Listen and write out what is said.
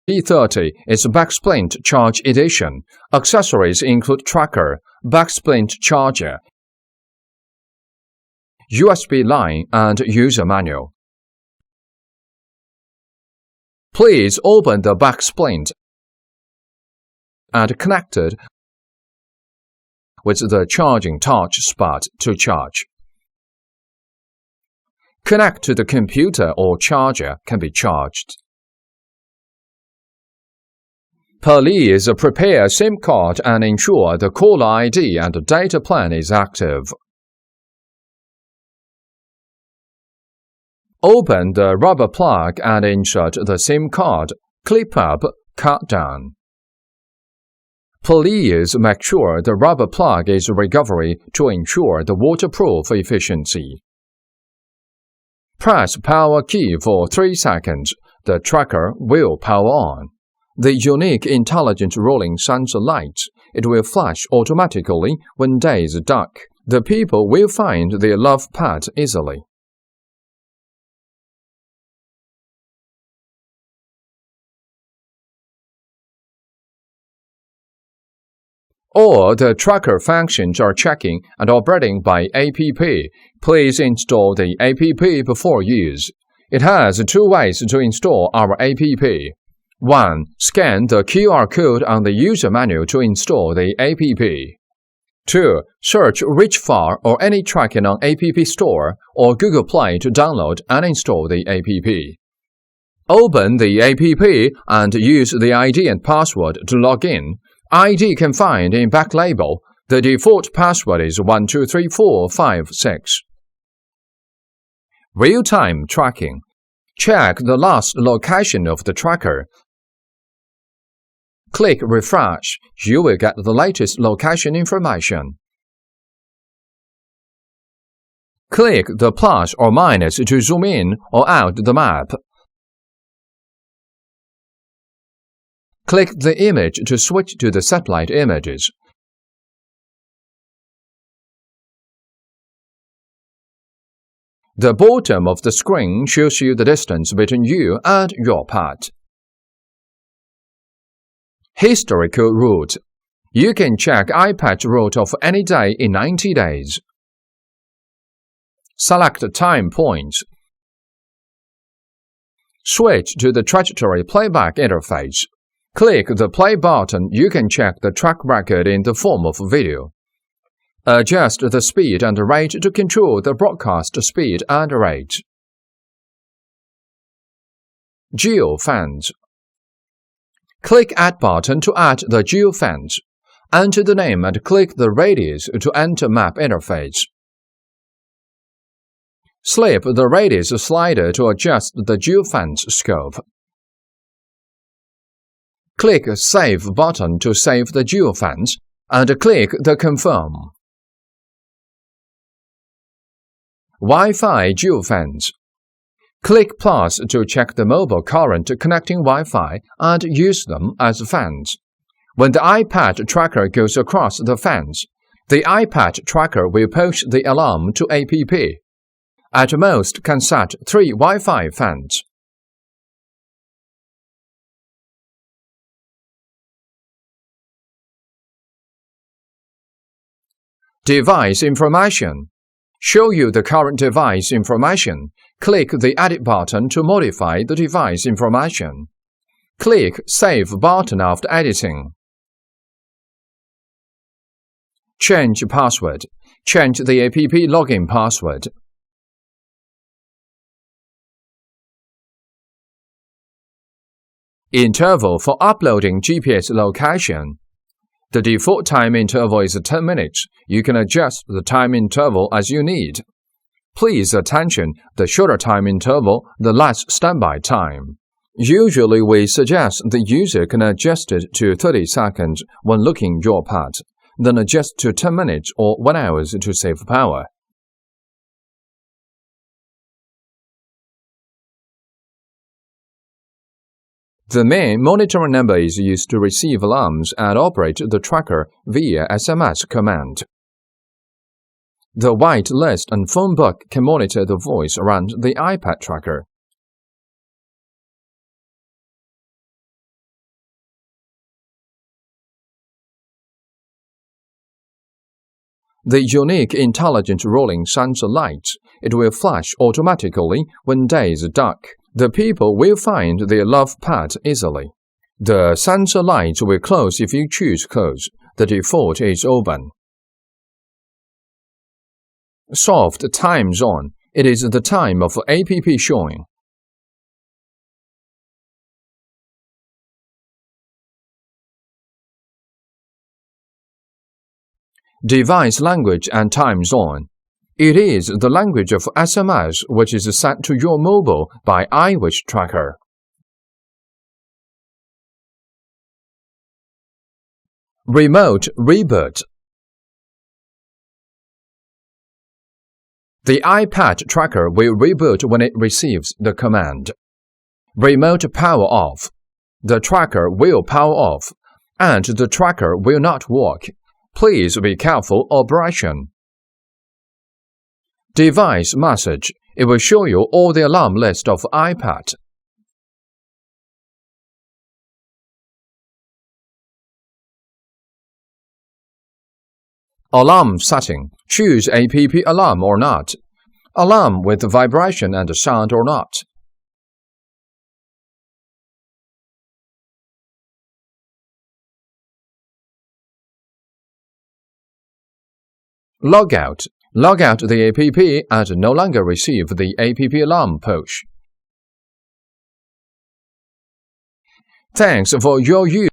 B30 is a backsplint charge edition. Accessories include tracker, backsplint charger, USB line, and user manual. Please open the backsplint and connect it with the charging touch spot to charge. Connect to the computer or charger can be charged. Please prepare SIM card and ensure the caller ID and data plan is active. Open the rubber plug and insert the SIM card. Clip up, cut down. Please make sure the rubber plug is recovery to ensure the waterproof efficiency. Press power key for 3 seconds. The tracker will power on. The unique intelligent rolling sensor lights. It will flash automatically when day is dark. The people will find their love pet easily. All the tracker functions are checking and operating by app. Please install the app before use. It has 2 ways to install our app. 1. Scan the QR code on the user manual to install the app. 2. Search Wifi or any tracking on App Store or Google Play to download and install the app. Open the app and use the ID and password to log in. ID can find in back label. The default password is 123456. Real-time tracking. Check the last location of the tracker. Click Refresh. You will get the latest location information. Click the plus or minus to zoom in or out the map. Click the image to switch to the satellite images. The bottom of the screen shows you the distance between you and your pet. Historical route. You can check iPad route of any day in 90 days. Select time points. Switch to the trajectory playback interface. Click the play button. You can check the track record in the form of video. Adjust the speed and rate to control the broadcast speed and rate. Geofence. Click Add button to add the geofence. Enter the name and click the radius to enter map interface. Slip the radius slider to adjust the geofence scope. Click Save button to save the geofence, and click the Confirm. Wi-Fi geofence. Click plus to check the mobile current connecting Wi-Fi and use them as fence. When the iPad tracker goes across the fence, the iPad tracker will push the alarm to app. At most can set 3 Wi-Fi fans. Device information. Show you the current device information. Click the Edit button to modify the device information. Click Save button after editing. Change password. Change the app login password. Interval for uploading GPS location. The default time interval is 10 minutes. You can adjust the time interval as you need. Please attention, the shorter time interval, the less standby time. Usually we suggest the user can adjust it to 30 seconds when looking your pet, then adjust to 10 minutes or 1 hour to save power. The main monitoring number is used to receive alarms and operate the tracker via SMS command. The white list and phone book can monitor the voice around the iPad tracker. The unique intelligent rolling sensor light. It will flash automatically when day is dark. The people will find their love pet easily. The sensor light will close if you choose close. The default is open. Soft time zone. It is the time of app showing. Device language and time zone. It is the language of SMS which is set to your mobile by iOS tracker. Remote reboot. The iPad tracker will reboot when it receives the command. Remote power off. The tracker will power off, and the tracker will not work. Please be careful operation. Device message. It will show you all the alarm list of iPad. Alarm setting. Choose app alarm or not. Alarm with vibration and sound or not. Logout. Log out the app and no longer receive the app alarm push. Thanks for your use.